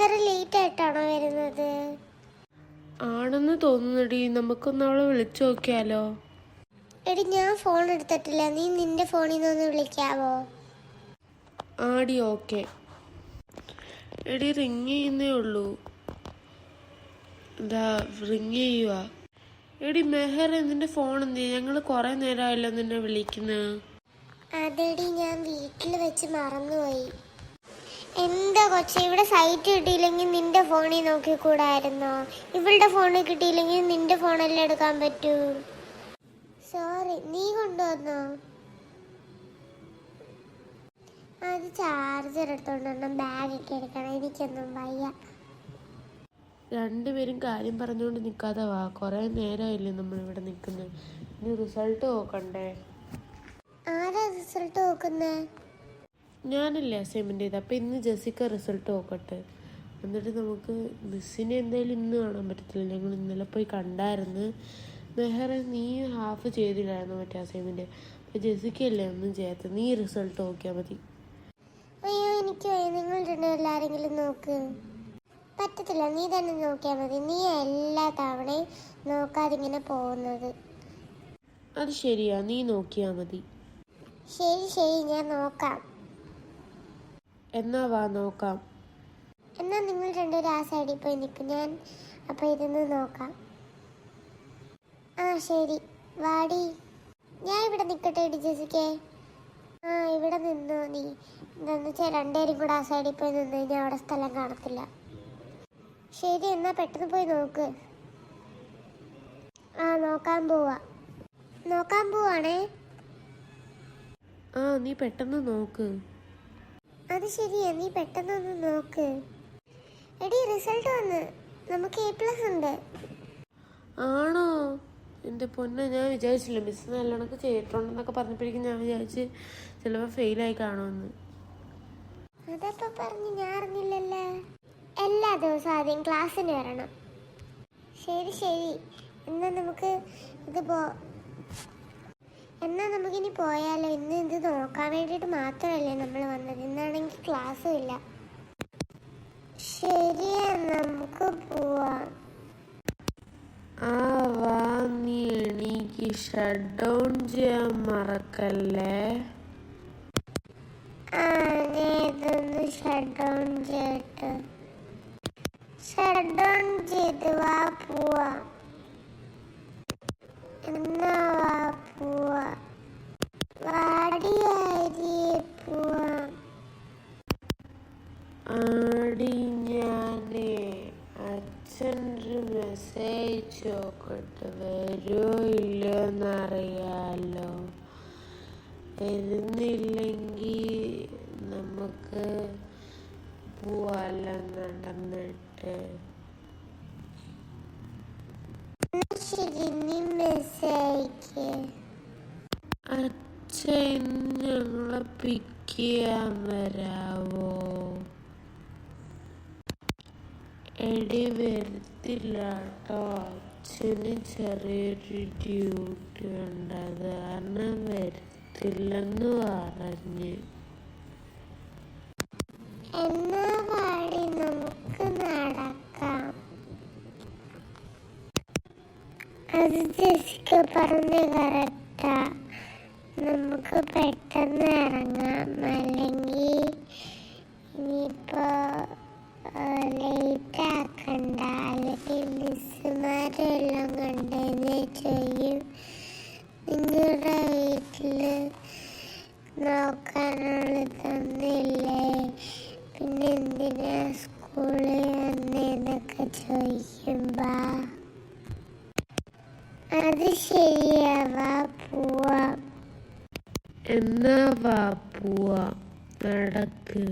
മെഹർ late ആയിട്ടാണോ വരുന്നത്? ആണെന്ന് തോന്നുന്നടി. നമുക്കൊന്ന് അവളെ വിളിച്ചു നോക്കിയാലോ? എടി ഞാൻ ഫോൺ എടുത്തിട്ടില്ല, നീ നിന്റെ ഫോണിൽ നിന്ന് വിളിക്കാവോ? ആടി ഓക്കെ. എടി റിങ് ചെയ്യുന്നേ ഉള്ളൂ. എന്താ റിങ് ചെയ്യുക? എടി മെഹർ, നിന്റെ ഫോൺ എന്ത്? ഞങ്ങൾ കുറേ നേരമായല്ലോ നിന്നെ വിളിക്കുന്നത്. അതെടി ഞാൻ വീട്ടിൽ വെച്ച് മറന്നുപോയി. എന്താ കൊച്ചേ, ഇവിടെ സൈറ്റ് കിട്ടിയില്ലെങ്കിൽ നിന്റെ ഫോണിൽ നോക്കിക്കൂടായിരുന്നോ? ഇവളുടെ ഫോണിൽ കിട്ടിയില്ലെങ്കിൽ നിന്റെ ഫോണല്ലേ എടുക്കാൻ പറ്റൂ. സോറി, നീ കൊണ്ടുവന്നോ? അത് ചാർജർ എടുത്തോണ്ട് ബാഗൊക്കെ എടുക്കണം, എനിക്കൊന്നും വയ്യ. രണ്ടുപേരും കാര്യം പറഞ്ഞുകൊണ്ട് നിൽക്കാതെ വാ. കുറേ നേരമായില്ലേ നമ്മളിവിടെ നിൽക്കുന്നത്. ഇനി റിസൾട്ട് നോക്കണ്ടേ? ആരാ റിസൾട്ട് നോക്കുന്നേ? ഞാനല്ലേ അസൈൻമെൻറ്റ് ചെയ്ത്. അപ്പോൾ ഇന്ന് ജെസിക്ക റിസൾട്ട് നോക്കട്ടെ. എന്നിട്ട് നമുക്ക് മിസ്സിനെ എന്തായാലും ഇന്ന് കാണാൻ പറ്റത്തില്ല. ഞങ്ങൾ ഇന്നലെ പോയി കണ്ടായിരുന്നു. മെഹർ, നീ ഹാഫ് ചെയ്തില്ലായിരുന്നു മറ്റേ അസൈൻമെൻറ്റ്. അപ്പോൾ ജെസിക്കല്ലേ ഒന്നും ചെയ്യാത്ത. നീ റിസൾട്ട് നോക്കിയാൽ മതി. അയ്യോ എനിക്ക് നിങ്ങൾ രണ്ടുപേരെല്ലാരെങ്കിലും നോക്ക്. പറ്റത്തില്ല, നീ തന്നെ നോക്കിയാൽ മതി. നീ എല്ലാ തവണയും നോക്കാതിങ്ങനെ പോകുന്നത്. അത് ശരിയാ, നീ നോക്കിയാൽ മതി. ശരി ശരി, ഞാൻ നോക്കാം. എന്നാ വാ നോക്കാം. എന്നാ നിങ്ങൾ രണ്ടുപേരും ആ സൈഡിൽ പോയി നിൽക്കും, ഞാൻ അപ്പോൾ ഇരുന്ന് നോക്കാം. ആ ശരി, വാടി. ഞാൻ ഇവിടെ നിൽക്കട്ടെ എടി ജെസിക്കേ? ആ ഇവിടെ നിന്നോ നീ. എന്താണെന്ന് വെച്ചാൽ രണ്ടുപേരും കൂടെ ആ സൈഡിൽ പോയി നിന്ന് കഴിഞ്ഞാൽ അവിടെ സ്ഥലം കാണത്തില്ല. ശരി, എന്നാ പെട്ടെന്ന് പോയി നോക്ക്. ആ നോക്കാൻ പോവാണേ. ആ നീ പെട്ടെന്ന് നോക്ക്. അത് ശരിയാ, നീ പെട്ടെന്നൊന്ന് നോക്ക്. എടി റിസൾട്ട് വന്ന്, നമുക്ക് A+ ഉണ്ട്. ആണോ? എൻ്റെ പൊന്നെ, ഞാൻ വിചാരിച്ചില്ല. മിസ് നല്ലോണക്ക് ചെയ്തിട്ടുണ്ടെന്നൊക്കെ പറഞ്ഞപ്പോഴേക്കും ഞാൻ വിചാരിച്ച് ചിലപ്പോൾ ഫെയിലായി കാണുമെന്ന്. അതപ്പോ പറഞ്ഞു, ഞാൻ അറിഞ്ഞില്ലല്ലേ. എല്ലാ ദിവസവും ആദ്യം ക്ലാസ്സിന് വരണം. ശരി ശരി, എന്നാ നമുക്കിനി പോയാലോ? ഇന്ന് ഇത് നോക്കാൻ വേണ്ടിയിട്ട് മാത്രമല്ലേ നമ്മൾ വന്നത്. ഇന്നാണെങ്കിൽ ക്ലാസ്സും ഇല്ല. ശരിയാ, നമുക്ക് പോവാം. ആ വാ, നീ എണീക്ക്. ഷട്ട് ഡൗൺ ചെയ്യാൻ മറക്കല്ലേ. ആ ഞാൻ ഇതൊന്ന് ഷട്ട് ഡൗൺ ചെയ്തിട്ട്. ഷട്ട് ഡൗൺ ചെയ്ത് വാ പോവാം. എന്നാ വാ പോവാം. വാടിയായിരിയെ പോവാം. ആടി, ഞാനേ അച്ഛനൊരു മെസ്സേജ് നോക്കട്ടെ. വരുമോ ഇല്ലയോ എന്നറിയാലോ. വരുന്നില്ലെങ്കിൽ നമുക്ക് പോവാലോ നടന്നിട്ട്. ശരി, നീ മെസ്സേജ്. അച്ഛൻ ഞങ്ങളെ പിക്ക് ചെയ്യാൻ വരാവോ? എടി വരത്തില്ല കേട്ടോ. അച്ഛന് ചെറിയൊരു ഡ്യൂട്ടി ഉണ്ട്, അത് കാരണം വരത്തില്ലെന്ന് പറഞ്ഞ്. എന്നാ വാടി, നമുക്ക് നടക്കാം. അത് ജെസിക്ക പറഞ്ഞ കറക്റ്റാ. നമുക്ക് പെട്ടെന്ന് ഇറങ്ങാം, അല്ലെങ്കിൽ ഇനിയിപ്പോ ലേറ്റ് ആക്കണ്ട. അല്ലെങ്കിൽ മിസ്സുമാരെല്ലാം കണ്ടെന്ന് ചെയ്യും. നിങ്ങളുടെ വീട്ടില് നോക്കാനുള്ളതൊന്നില്ലേ? പിന്നെ എന്തിനാ സ്കൂളിൽ വന്നേന്നൊക്കെ ചോദിക്കുമ്പോ. അത് ശരിയാ, വാ പോവാം. എന്നാ വാ പോവാം, നടക്ക്.